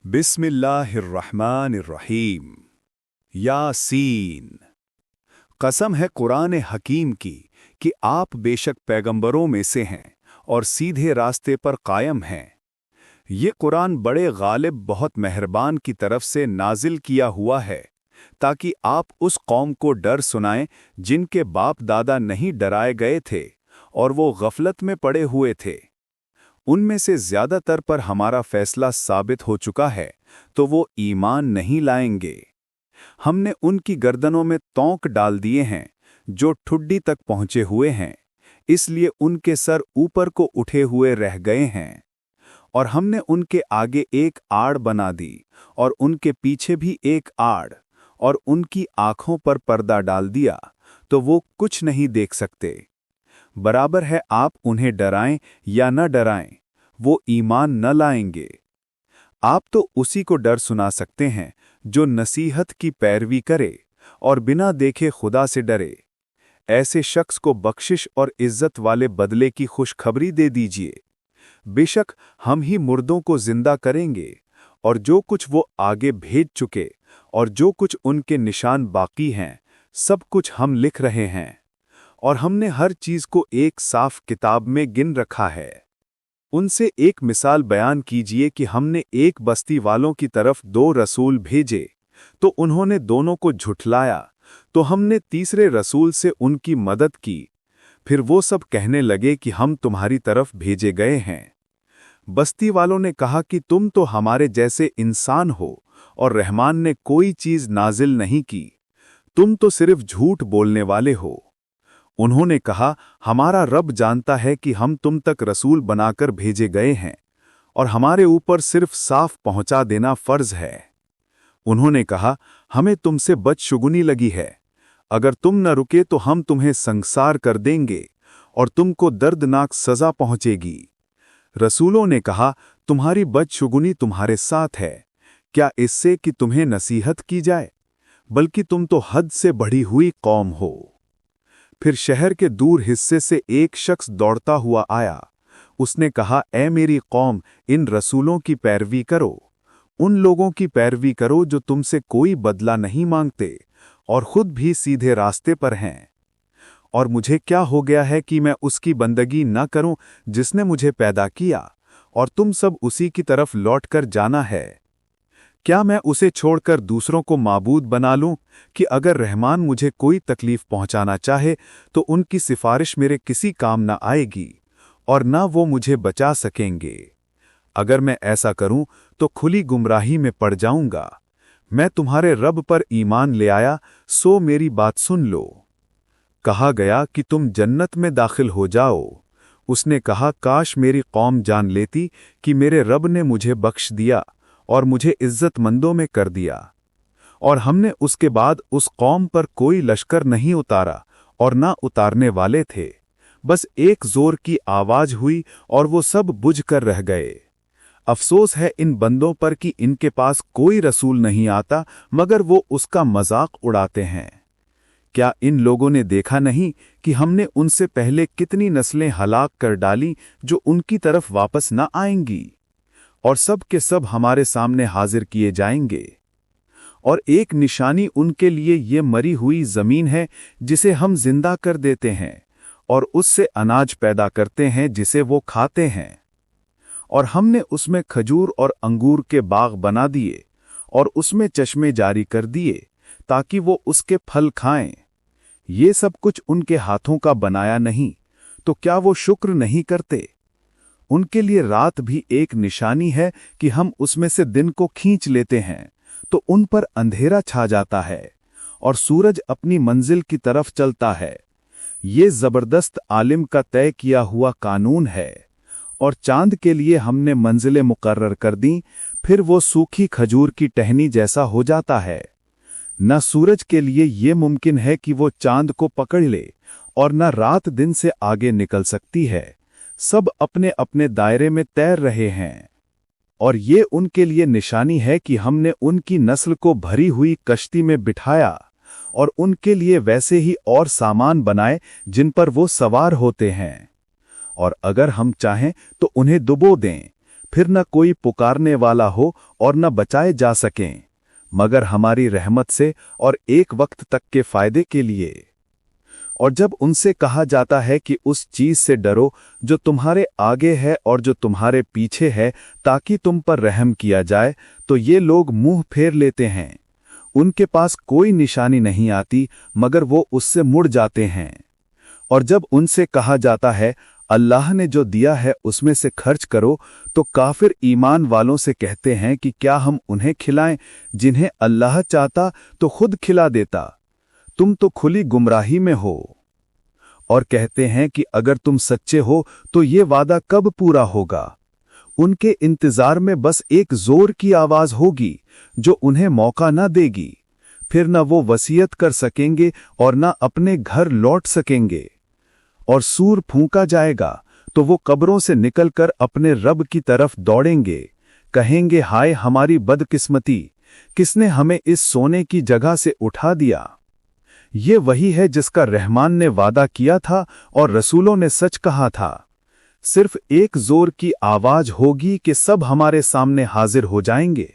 बिस्मिल्लाहिर्रहमानिर्रहीम। यासीन। कसम है कुरान हकीम की कि आप बेशक पैगंबरों में से हैं और सीधे रास्ते पर कायम हैं। ये कुरान बड़े गालिब बहुत मेहरबान की तरफ से नाजिल किया हुआ है ताकि आप उस कौम को डर सुनाएं जिनके बाप दादा नहीं डराए गए थे और वो गफलत में पड़े हुए थे। उनमें से ज्यादातर पर हमारा फैसला साबित हो चुका है तो वो ईमान नहीं लाएंगे। हमने उनकी गर्दनों में तौंक डाल दिए हैं जो ठुड्डी तक पहुंचे हुए हैं, इसलिए उनके सर ऊपर को उठे हुए रह गए हैं। और हमने उनके आगे एक आड़ बना दी और उनके पीछे भी एक आड़, और उनकी आंखों पर पर्दा डाल दिया तो वो कुछ नहीं देख सकते। बराबर है आप उन्हें डराएं या न डराएं, वो ईमान न लाएंगे। आप तो उसी को डर सुना सकते हैं जो नसीहत की पैरवी करे और बिना देखे खुदा से डरे। ऐसे शख्स को बख्शिश और इज्जत वाले बदले की खुशखबरी दे दीजिए। बेशक हम ही मुर्दों को जिंदा करेंगे, और जो कुछ वो आगे भेज चुके और जो कुछ उनके निशान बाकी हैं, सब कुछ हम लिख रहे हैं, और हमने हर चीज को एक साफ किताब में गिन रखा है। उनसे एक मिसाल बयान कीजिए कि हमने एक बस्ती वालों की तरफ 2 रसूल भेजे तो उन्होंने दोनों को झुठलाया, तो हमने तीसरे रसूल से उनकी मदद की। फिर वो सब कहने लगे कि हम तुम्हारी तरफ भेजे गए हैं। बस्ती वालों ने कहा कि तुम तो हमारे जैसे इंसान हो और रहमान ने कोई चीज नाजिल नहीं की, तुम तो सिर्फ झूठ बोलने वाले हो। उन्होंने कहा, हमारा रब जानता है कि हम तुम तक रसूल बनाकर भेजे गए हैं और हमारे ऊपर सिर्फ साफ पहुंचा देना फर्ज है। उन्होंने कहा, हमें तुमसे बदशुगुनी लगी है, अगर तुम न रुके तो हम तुम्हें संसार कर देंगे और तुमको दर्दनाक सजा पहुंचेगी। रसूलों ने कहा, तुम्हारी बदशुगुनी तुम्हारे साथ है, क्या इससे कि तुम्हें नसीहत की जाए? बल्कि तुम तो हद से बढ़ी हुई कौम हो। फिर शहर के दूर हिस्से से एक शख्स दौड़ता हुआ आया। उसने कहा, ऐ मेरी कौम, इन रसूलों की पैरवी करो, उन लोगों की पैरवी करो जो तुमसे कोई बदला नहीं मांगते और खुद भी सीधे रास्ते पर हैं। और मुझे क्या हो गया है कि मैं उसकी बंदगी न करूं जिसने मुझे पैदा किया, और तुम सब उसी की तरफ लौटकर जाना है। क्या मैं उसे छोड़कर दूसरों को माबूद बना लूं कि अगर रहमान मुझे कोई तकलीफ पहुंचाना चाहे तो उनकी सिफारिश मेरे किसी काम न आएगी और न वो मुझे बचा सकेंगे। अगर मैं ऐसा करूं तो खुली गुमराही में पड़ जाऊंगा। मैं तुम्हारे रब पर ईमान ले आया, सो मेरी बात सुन लो। कहा गया कि तुम जन्नत में दाखिल हो जाओ। उसने कहा, काश मेरी कौम जान लेती कि मेरे रब ने मुझे बख्श दिया और मुझे इज्जतमंदों में कर दिया। और हमने उसके बाद उस कौम पर कोई लश्कर नहीं उतारा और ना उतारने वाले थे। बस एक जोर की आवाज हुई और वो सब बुझ कर रह गए। अफसोस है इन बंदों पर कि इनके पास कोई रसूल नहीं आता मगर वो उसका मजाक उड़ाते हैं। क्या इन लोगों ने देखा नहीं कि हमने उनसे पहले कितनी नस्लें हलाक कर डाली जो उनकी तरफ वापस न आएंगी, और सब के सब हमारे सामने हाजिर किए जाएंगे। और एक निशानी उनके लिए ये मरी हुई जमीन है जिसे हम जिंदा कर देते हैं और उससे अनाज पैदा करते हैं जिसे वो खाते हैं। और हमने उसमें खजूर और अंगूर के बाग बना दिए और उसमें चश्मे जारी कर दिए ताकि वो उसके फल खाएं। ये सब कुछ उनके हाथों का बनाया नहीं, तो क्या वो शुक्र नहीं करते? उनके लिए रात भी एक निशानी है कि हम उसमें से दिन को खींच लेते हैं तो उन पर अंधेरा छा जाता है और सूरज अपनी मंजिल की तरफ चलता है। ये जबरदस्त आलिम का तय किया हुआ कानून है। और चांद के लिए हमने मंजिलें मुकर्रर कर दी, फिर वो सूखी खजूर की टहनी जैसा हो जाता है। न सूरज के लिए ये मुमकिन है कि वो चांद को पकड़ ले और न रात दिन से आगे निकल सकती है। सब अपने अपने दायरे में तैर रहे हैं। और ये उनके लिए निशानी है कि हमने उनकी नस्ल को भरी हुई कश्ती में बिठाया और उनके लिए वैसे ही और सामान बनाए जिन पर वो सवार होते हैं। और अगर हम चाहें तो उन्हें डुबो दें, फिर न कोई पुकारने वाला हो और न बचाए जा सकें, मगर हमारी रहमत से और एक वक्त तक के फायदे के लिए। और जब उनसे कहा जाता है कि उस चीज से डरो जो तुम्हारे आगे है और जो तुम्हारे पीछे है, ताकि तुम पर रहम किया जाए, तो ये लोग मुंह फेर लेते हैं। उनके पास कोई निशानी नहीं आती, मगर वो उससे मुड़ जाते हैं। और जब उनसे कहा जाता है अल्लाह ने जो दिया है उसमें से खर्च करो, तो काफिर ईमान वालों से कहते हैं कि क्या हम उन्हें खिलाएं जिन्हें अल्लाह चाहता तो खुद खिला देता। तुम तो खुली गुमराही में हो। और कहते हैं कि अगर तुम सच्चे हो तो ये वादा कब पूरा होगा। उनके इंतजार में बस एक जोर की आवाज होगी जो उन्हें मौका न देगी। फिर न वो वसीयत कर सकेंगे और न अपने घर लौट सकेंगे। और सूर फूंका जाएगा तो वो कब्रों से निकलकर अपने रब की तरफ दौड़ेंगे, कहेंगे हाय हमारी बदकिस्मती, किसने हमें इस सोने की जगह से उठा दिया। ये वही है जिसका रहमान ने वादा किया था और रसूलों ने सच कहा था। सिर्फ एक जोर की आवाज होगी कि सब हमारे सामने हाजिर हो जाएंगे।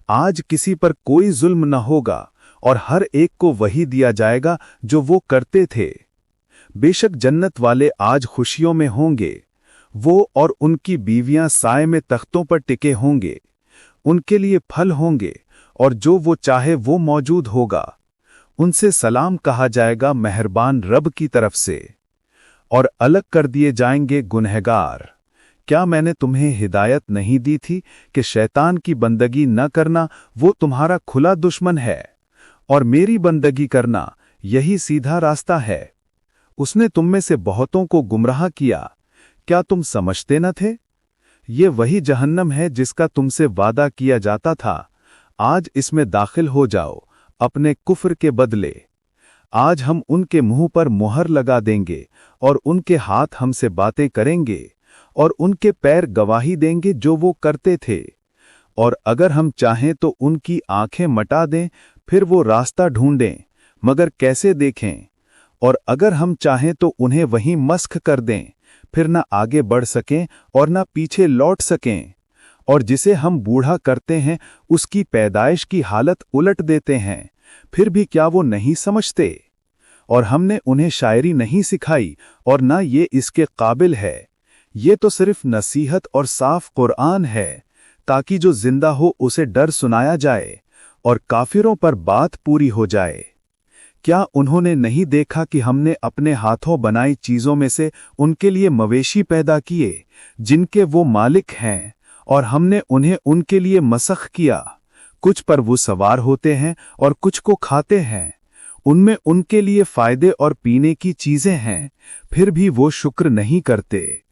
आज किसी पर कोई जुल्म न होगा और हर एक को वही दिया जाएगा जो वो करते थे। बेशक जन्नत वाले आज खुशियों में होंगे। वो और उनकी बीवियां साए में तख्तों पर टिके होंगे। उनके लिए फल होंगे और जो वो चाहे वो मौजूद होगा। उनसे सलाम कहा जाएगा मेहरबान रब की तरफ से। और अलग कर दिए जाएंगे गुनहगार। क्या मैंने तुम्हें हिदायत नहीं दी थी कि शैतान की बंदगी न करना वो तुम्हारा खुला दुश्मन है, और मेरी बंदगी करना यही सीधा रास्ता है। उसने तुम में से बहुतों को गुमराह किया, क्या तुम समझते न थे? ये वही जहन्नम है जिसका तुमसे वादा किया जाता था। आज इसमें दाखिल हो जाओ अपने कुफ्र के बदले। आज हम उनके मुंह पर मुहर लगा देंगे और उनके हाथ हमसे बातें करेंगे और उनके पैर गवाही देंगे जो वो करते थे। और अगर हम चाहें तो उनकी आंखें मटा दें, फिर वो रास्ता ढूंढें, मगर कैसे देखें। और अगर हम चाहें तो उन्हें वहीं मस्ख कर दें, फिर न आगे बढ़ सकें और न पीछे लौट सकें। और जिसे हम बूढ़ा करते हैं उसकी पैदाइश की हालत उलट देते हैं, फिर भी क्या वो नहीं समझते। और हमने उन्हें शायरी नहीं सिखाई और न ये इसके काबिल है। ये तो सिर्फ नसीहत और साफ कुरान है, ताकि जो जिंदा हो उसे डर सुनाया जाए और काफिरों पर बात पूरी हो जाए। क्या उन्होंने नहीं देखा कि हमने अपने हाथों बनाई चीजों में से उनके लिए मवेशी पैदा किए जिनके वो मालिक हैं, और हमने उन्हें उनके लिए मसख किया। कुछ पर वो सवार होते हैं और कुछ को खाते हैं। उनमें उनके लिए फायदे और पीने की चीजें हैं, फिर भी वो शुक्र नहीं करते।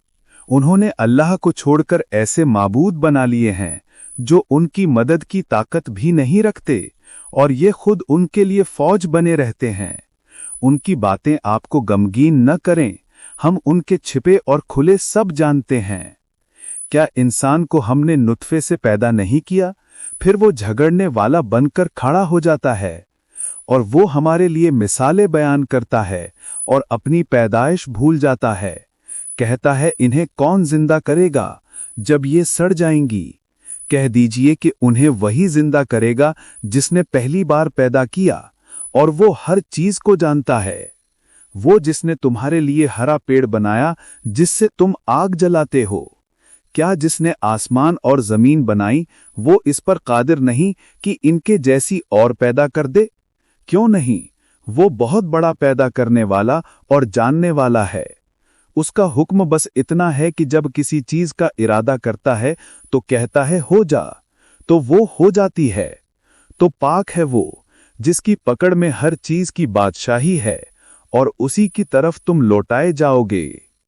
उन्होंने अल्लाह को छोड़कर ऐसे माबूद बना लिए हैं जो उनकी मदद की ताकत भी नहीं रखते, और ये खुद उनके लिए फौज बने रहते हैं। उनकी बातें आपको गमगीन न करें, हम उनके छिपे और खुले सब जानते हैं। क्या इंसान को हमने नुत्फे से पैदा नहीं किया, फिर वो झगड़ने वाला बनकर खड़ा हो जाता है। और वो हमारे लिए मिसालें बयान करता है और अपनी पैदाइश भूल जाता है। कहता है इन्हें कौन जिंदा करेगा जब ये सड़ जाएंगी। कह दीजिए कि उन्हें वही जिंदा करेगा जिसने पहली बार पैदा किया, और वो हर चीज को जानता है। वो जिसने तुम्हारे लिए हरा पेड़ बनाया जिससे तुम आग जलाते हो। क्या जिसने आसमान और जमीन बनाई वो इस पर कादिर नहीं कि इनके जैसी और पैदा कर दे? क्यों नहीं, वो बहुत बड़ा पैदा करने वाला और जानने वाला है। उसका हुक्म बस इतना है कि जब किसी चीज का इरादा करता है तो कहता है हो जा, तो वो हो जाती है। तो पाक है वो जिसकी पकड़ में हर चीज की बादशाही है, और उसी की तरफ तुम लौटाए जाओगे।